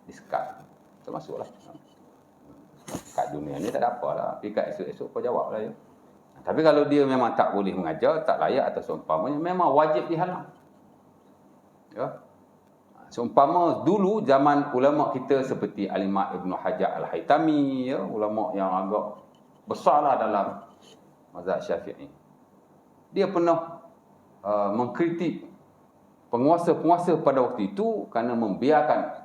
disekat. Termasuklah. Kat dunia ni tak ada apalah. Pergi kat esok-esok kau jawab lah ya. Tapi kalau dia memang tak boleh mengajar, tak layak atau seumpamanya, memang wajib dihalang. Ya. Seumpama dulu zaman ulama kita seperti Al-Imam Ibn Hajar Al-Haytami, ya, ulama yang agak besarlah dalam mazhab Syafi'i. Dia pernah mengkritik penguasa-penguasa pada waktu itu kerana membiarkan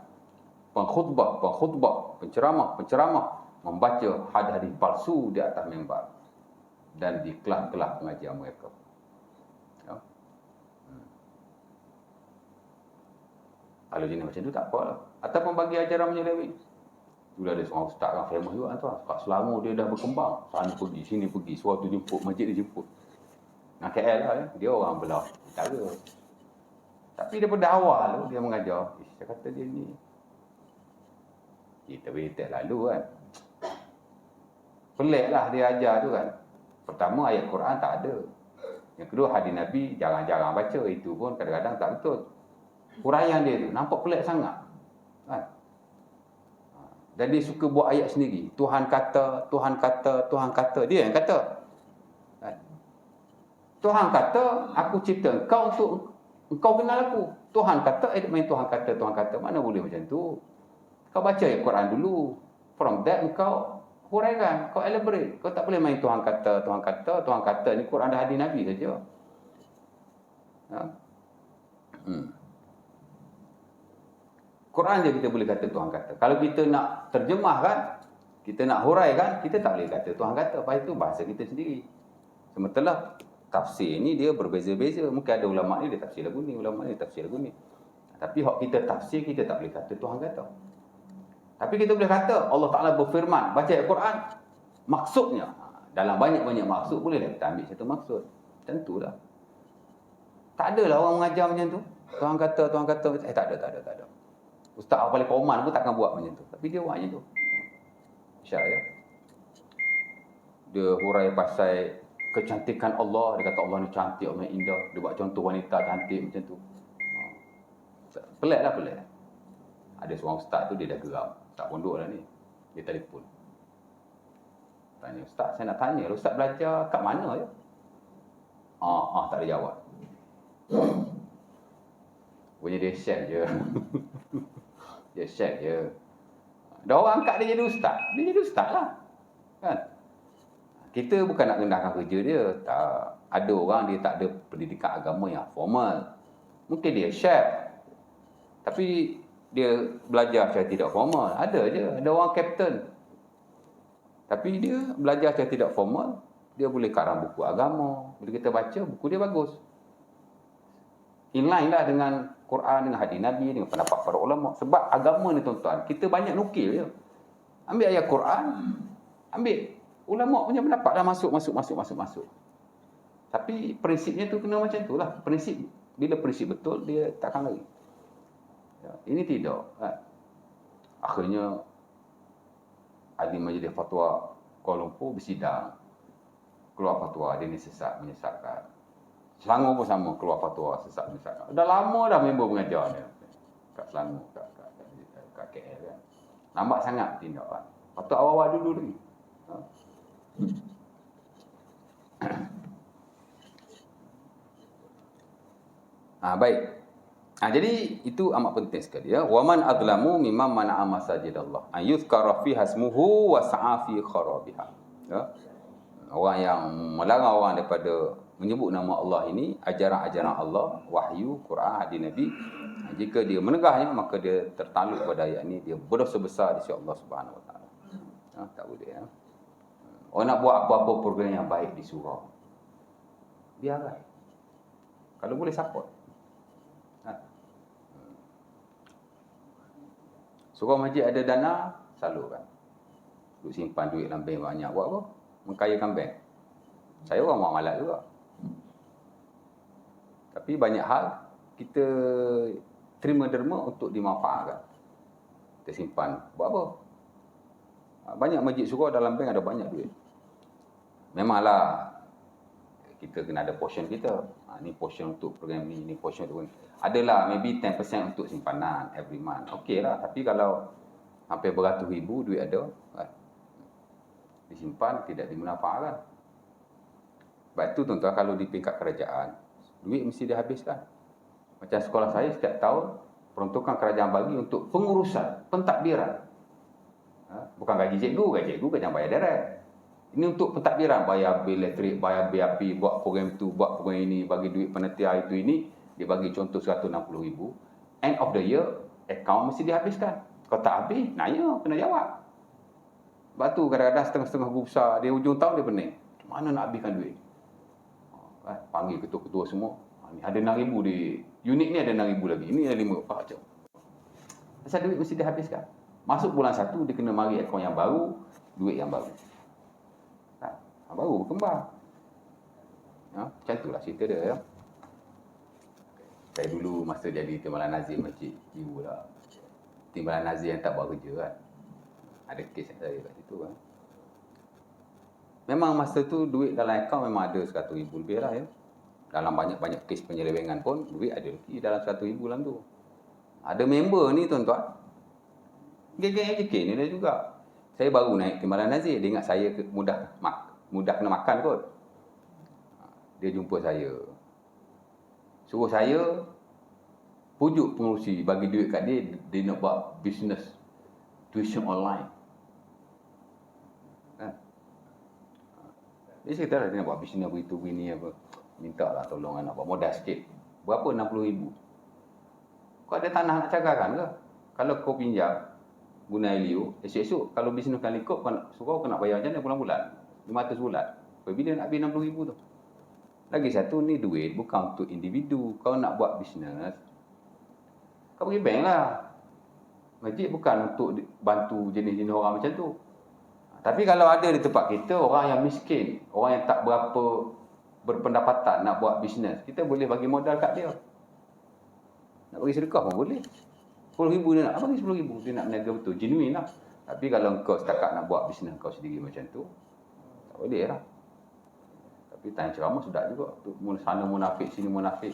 penceramah membaca hadis-hadis palsu di atas mimbar dan di kelas-kelas pengajian mereka. Ya. Kalau jenis macam tu tak apalah. Ataupun bagi ajaran menyeleweng. Dulu ada seorang ustaz yang famous juga tuan. Kat Selangor dia dah berkembang. Sana pergi, sini pergi. Suatu jemput, masjid dia jemput. Nak KL lah ya. Dia orang belah utara. Tapi daripada awal tu dia mengajar. Saya kata dia ni. Kita beritahu lalu kan. Pelik lah dia ajar tu kan. Pertama ayat Quran tak ada. Yang kedua hadis Nabi jarang-jarang baca. Itu pun kadang-kadang tak betul. Huraian dia tu nampak pelik sangat. Kan? Dan dia suka buat ayat sendiri. Tuhan kata, Tuhan kata, Tuhan kata. Dia yang kata. Tuhan kata, aku cipta engkau untuk engkau kenal aku. Tuhan kata, main Tuhan kata, Tuhan kata. Mana boleh macam tu? Kau baca ayat Quran dulu. From that, engkau huraikan. Kau elaborate. Kau tak boleh main Tuhan kata, Tuhan kata, Tuhan kata. Ni Quran dah hadis Nabi saja. Ya. Quran je kita boleh kata Tuhan kata. Kalau kita nak terjemahkan, kita nak huraikan, kita tak boleh kata Tuhan kata. Lepas itu bahasa kita sendiri. Sementara tafsir ni dia berbeza-beza. Mungkin ada ulama ni dia tafsir lagu ni, ulama ni dia tafsir lagu ni. Tapi hak kita tafsir, kita tak boleh kata Tuhan kata. Tapi kita boleh kata Allah Ta'ala berfirman, baca ayat Quran, maksudnya. Dalam banyak-banyak maksud, bolehlah kita ambil satu maksud. Tentulah. Tak adalah orang mengajar macam tu. Tuhan kata, tak ada. Ustaz paling koman pun takkan buat macam tu. Tapi dia buat macam tu. Syar ya. Dia hurai pasal kecantikan Allah. Dia kata Allah ni cantik, Allah ni indah. Dia buat contoh wanita cantik macam tu. Pelik lah. Ada seorang ustaz tu dia dah geram. Ustaz pondok lah ni. Dia telefon. Tanya, Ustaz saya nak tanya. Ustaz belajar kat mana ya? Tak ada jawab. Punya dia share je. Dia share je. Dah orang angkat dia jadi ustaz. Dia jadi ustaz lah. Kan? Kita bukan nak rendahkan kerja dia. Tak. Ada orang dia tak ada pendidikan agama yang formal. Mungkin dia share. Tapi dia belajar secara tidak formal. Ada je. Ada orang kapten. Tapi dia belajar secara tidak formal. Dia boleh karang buku agama. Bila kita baca, buku dia bagus. Inline lah dengan Quran, dengan hadis Nabi, dengan pendapat para ulama. Sebab agama ni tuan-tuan, kita banyak nukil je. Ambil ayat Quran, ambil ulama punya pendapat dah masuk. Tapi prinsipnya tu kena macam tu lah. Bila prinsip betul, dia takkan lari. Ya, ini tidak. Kan? Akhirnya, ahli majlis fatwa Kuala Lumpur bersidang. Keluar fatwa, dia ni sesat, menyesatkan. Selangor pun sama, keluar fatwa sesat menyesatkan. Dah lama dah member mengajar ni. Kat Selangor, kat KL kan. Lambat sangat tindakan. Patut awal-awal dulu lagi. Baik. Jadi itu amat penting sekali ya. Wa man adlamu mimman mana'a masajidallah an yuzkara fiha ismuhu wa sa'a fi kharabiha. Ya. Orang yang melarang orang daripada menyebut nama Allah ini, ajaran-ajaran Allah, wahyu, Quran, hadis Nabi. Jika dia menegahnya, maka dia tertaluk pada ayat ini. Dia berdosa besar di sisi Allah Subhanahu Wa Taala. Tak boleh ya. Orang nak buat apa-apa program yang baik di surau. biarkan. Kalau boleh support. Surau masjid ada dana, salurkan. Duk simpan duit dalam bank banyak. Buat apa? Mengkayakan bank. Saya orang muamalat juga. Tapi banyak hal kita terima derma untuk dimanfaatkan. Kita simpan. Buat apa? Banyak masjid surau dalam bank ada banyak duit. Memanglah kita kena ada portion kita. Ni portion untuk program ni portion untuk adalah maybe 10% untuk simpanan every month. Okey lah. Tapi kalau hampir beratus ribu duit ada, disimpan tidak dimanfaatkan. Sebab itu tuan-tuan, kalau di tingkat kerajaan, duit mesti dihabiskan. Macam sekolah saya setiap tahun peruntukan kerajaan bagi untuk pengurusan, pentadbiran. Bukan gaji cikgu kena bayar direct. Ini untuk pentadbiran, bayar bil elektrik, bayar bil api, buat program tu, buat program ini, bagi duit panitia itu ini, dia bagi contoh 160,000. End of the year, akaun mesti dihabiskan. Kalau tak habis, naya, kena jawab. Sebab tu kadang-kadang setengah-setengah guru besar, dia hujung tahun dia pening. Mana nak habiskan duit? Panggil ketua-ketua semua. Ni ada 6,000 di unit ni, ada 6,000 lagi. Ini ada 5. Macam. Pasal duit mesti dihabiskan. Masuk bulan 1, dia kena mari akaun yang baru, duit yang baru. Baru berkembang. Macam itulah cerita dia. Saya dulu masa jadi timbalan nazir masjid Ibu lah. Timbalan nazir yang tak buat kerja kan. Ada kes saya kat situ kan. Memang masa tu duit dalam akaun memang ada 100,000 lebih lah ya. Dalam banyak-banyak kes penyelewengan pun duit ada lagi dalam 100,000 dalam tu. Ada member ni tuan-tuan, geng-geng AJK ni dia juga. Saya baru naik timbalan nazir, dia ingat saya mudah kena makan kot. Dia jumpa saya, suruh saya pujuk pengurusi bagi duit kat dia, dia nak buat bisnes tuition online. Dia cerita lah, dia nak buat bisnes begitu begini apa. Minta lah tolong nak buat modal sikit. Berapa? 60,000. Kau ada tanah nak cakapkan ke? Kalau kau pinjam guna LU, esok-esok kalau bisnes kali kau nak surau, kau nak bayar macam mana bulan-bulan? 500 bulan. Bila nak habis 60,000 tu? Lagi satu, ni duit bukan untuk individu. Kau nak buat bisnes, kau pergi bank lah. Masjid bukan untuk bantu jenis-jenis orang macam tu. Tapi kalau ada di tempat kita, orang yang miskin, orang yang tak berapa berpendapatan nak buat bisnes, kita boleh bagi modal kat dia. Nak bagi sedekah pun boleh. 10,000 dia nak, bagi 10,000. Dia nak meniaga betul, genuine lah. Tapi kalau kau setakat nak buat bisnes kau sendiri macam tu, tak boleh lah. Tapi tanya ceramah sudah juga. Sana munafik, sini munafik.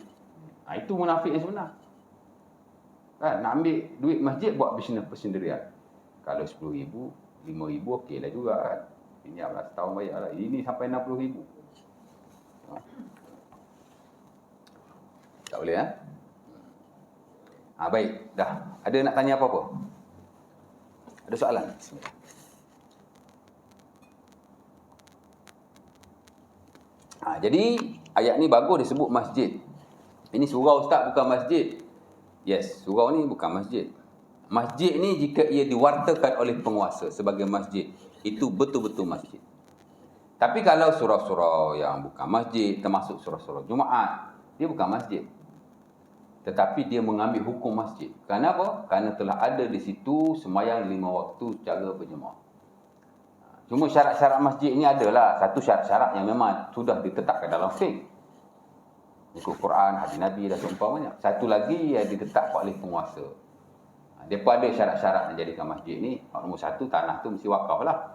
Itu munafik yang sebenar. Kan? Nak ambil duit masjid buat bisnes persendirian. Kalau 10,000, 5,000 okey lah juga kan. Ini lah setahun bayar lah. Ini sampai 60,000. Tak boleh baik, dah. Ada nak tanya apa-apa? Ada soalan? Bismillah. Jadi ayat ni bagus disebut masjid. Ini surau ustaz, bukan masjid. Yes, surau ni bukan masjid. Masjid ni jika ia diwartakan oleh penguasa sebagai masjid, itu betul-betul masjid. Tapi kalau surau-surau yang bukan masjid, termasuk surau-surau Jumaat, dia bukan masjid. Tetapi dia mengambil hukum masjid. Kenapa? Kerana telah ada di situ sembahyang 5 waktu secara berjemaah. Cuma syarat-syarat masjid ni adalah satu syarat-syarat yang memang sudah ditetapkan dalam fiqh. Ikut Quran, hadis Nabi dan seumpamanya. Satu lagi yang ditetapkan oleh penguasa. Depa ada syarat-syarat yang jadikan masjid ni. Nombor satu, tanah tu mesti wakaf lah.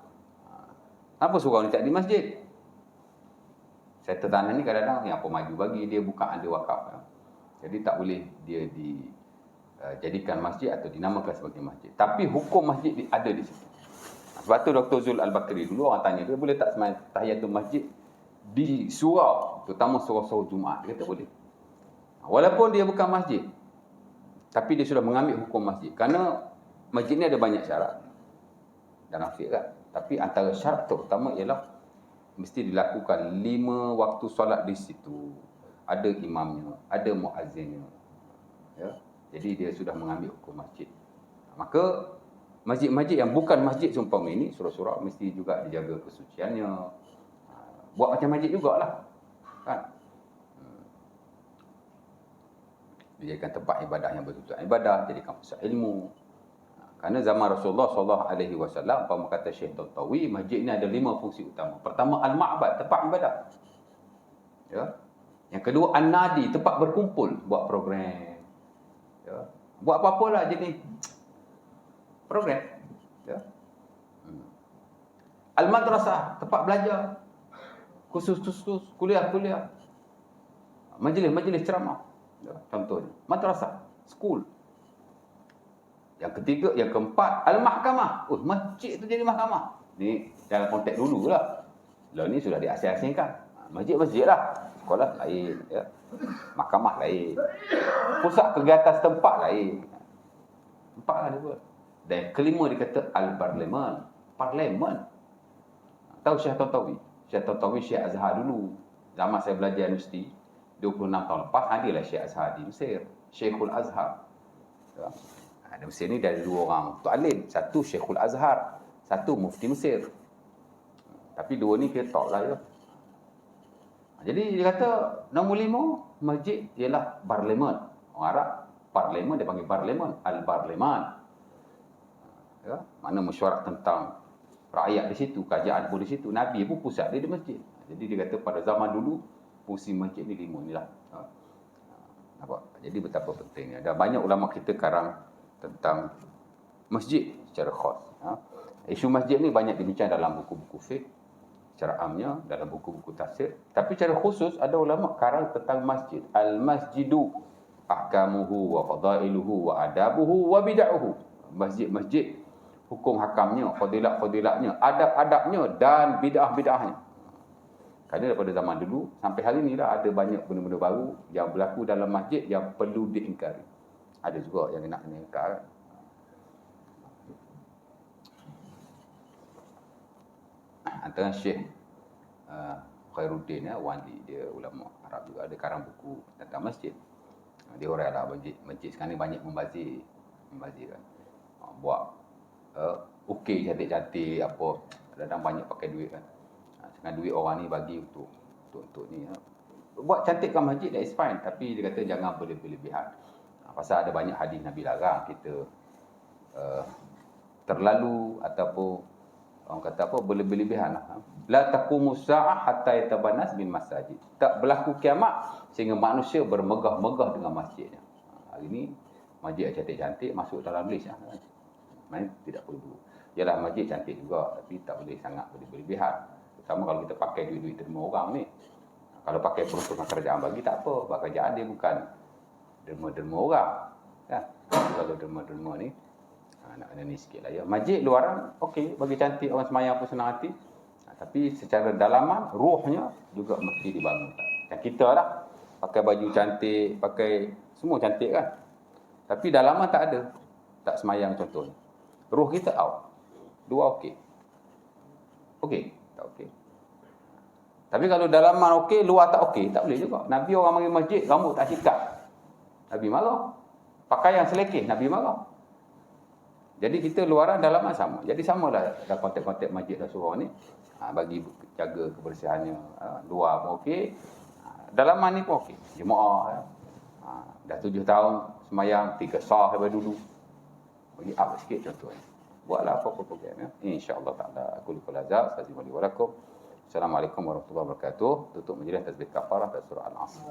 Kenapa surau ni tak di masjid? Serta tanah ni kadang-kadang yang pemaju bagi, dia bukan ada wakaf. Jadi tak boleh dia dijadikan masjid atau dinamakan sebagai masjid. Tapi hukum masjid ada di situ. Sebab tu Dr. Zul Al-Bakri dulu orang tanya, dia boleh tak sembahyang tahiyatul masjid di surau, terutama surau-surau Jumaat? Dia kata boleh. Walaupun dia bukan masjid, tapi dia sudah mengambil hukum masjid. Kerana masjid ni ada banyak syarat dalam fiqh kan. Tapi antara syarat terutama ialah mesti dilakukan 5 waktu solat di situ. Ada imamnya, ada muazzinnya. Ya. Jadi dia sudah mengambil hukum masjid. Maka masjid-masjid yang bukan masjid seumpama ini, surau-surau mesti juga dijaga kesuciannya. Buat macam masjid jugalah. Kan? Dijadikan tempat ibadah yang betul-betul ibadah, jadikan pusat ilmu. Kerana zaman Rasulullah SAW, apa kata Syekh Tantawi, masjid ni ada 5 fungsi utama. Pertama, al-ma'bad, tempat ibadah. Ya. Yang kedua, an-nadi, tempat berkumpul, buat program. Ya. Buat apa-apalah jenis program. Ya. Al-madrasah, tempat belajar. Khusus kuliah-kuliah. Majlis-majlis ceramah. Ya, contohnya. Madrasah, school. Yang ketiga, yang keempat, al-mahkamah. Masjid tu jadi mahkamah. Ni dalam konteks dulu lah. Lah ni sudah diasing-asingkan. Masjid-masjid lah. Sekolah lain. Ya. Mahkamah lain. Pusat kegiatan setempat lain. Empat lah dia buat. Dan kelima dia kata al-parlimen. Parlimen. Tahu Syekh Tantawi? Syekh Tantawi Syekh Azhar dulu. Zaman saya belajar universiti, 26 tahun lepas, hadirlah Syekh Azhar di Mesir. Syekhul Azhar. Ya. Di Mesir ni dari 2 orang Tok Alim. Satu Syekhul Azhar. Satu Mufti Mesir. Tapi 2 ni kita tak lah ya. Jadi dia kata, nombor 5, masjid ialah parlimen. Orang Arab, parlimen dia panggil parlimen. Al-Parliman. Ya. Mana mesyuarat tentang rakyat di situ, kerajaan pun di situ. Nabi pun pusat dia di masjid. Jadi dia kata pada zaman dulu, fungsi masjid ni 5 ni lah. Nampak? Jadi betapa pentingnya. Dan banyak ulama kita karang tentang masjid secara khas. Isu masjid ni banyak dibincang dalam buku-buku fiqh, secara amnya, dalam buku-buku tafsir. Tapi secara khusus, ada ulama karang tentang masjid. Al-masjidu ahkamuhu wa fadailuhu wa adabuhu wa bid'ahuhu. Masjid-masjid, hukum hakamnya, fadilat-fadilatnya, adab-adabnya dan bid'ah-bid'ahnya. Kerana daripada zaman dulu sampai hari ni lah ada banyak benda-benda baru yang berlaku dalam masjid yang perlu diingkari. Ada juga yang nak ingkar. Antara Syekh Khairuddin Wandi, dia ulama Arab juga, ada karang buku tentang masjid. Dia orang lah masjid sekarang ni banyak membazir kan. Buat ukir cantik-cantik apa, kadang banyak pakai duit kan. Dengan duit orang ni bagi untuk ni. Buat cantikkan masjid, that is fine. Tapi dia kata jangan berlebihan. Pasal ada banyak hadis Nabi larang kita terlalu ataupun orang kata apa, berlebihan lah. La taqumu sa'ah hatta yatabannas bin masajid. Tak berlaku kiamat sehingga manusia bermegah-megah dengan masjidnya. Hari ni masjid cantik-cantik masuk dalam list lah. Main tidak perlu. Yalah masjid cantik juga, tapi tak boleh sangat berlebihan. Sama kalau kita pakai duit-duit derma orang ni. Kalau pakai peruntukan kerajaan bagi tak apa. Sebab kerajaan dia bukan derma-derma orang. Kan? Kalau derma-derma ni, nak kena ni sikit lah ya. Masjid luaran, okey, bagi cantik orang semayang pun senang hati. Tapi secara dalaman, ruhnya juga mesti dibangun. Macam kita lah. Pakai baju cantik, pakai semua cantik kan. Tapi dalaman tak ada. Tak semayang contohnya. Ruh kita out. Dua okey. Okey. Tak okey. Tapi kalau dalaman okey, luar tak okey, tak boleh juga. Nabi orang mari masjid, rambut tak sikat. Nabi marah. Pakaian selekeh, Nabi marah. Jadi kita luaran dalaman sama. Jadi samalah dalam konteks-konteks masjid Rasulullah ni. Bagi jaga kebersihannya. Luar pun okey. Dalaman ni pun okey. Jemaah. Dah 7 tahun semayang, 3 sah daripada dulu. Bagi up sikit contohnya. Buatlah apa-apa program ya. InsyaAllah ta'ala. Aku lupa lazab. Assalamualaikum warahmatullahi wabarakatuh. Assalamualaikum warahmatullahi wabarakatuh. Tutup majlis tasbih kafarah dan surah Al-Asr.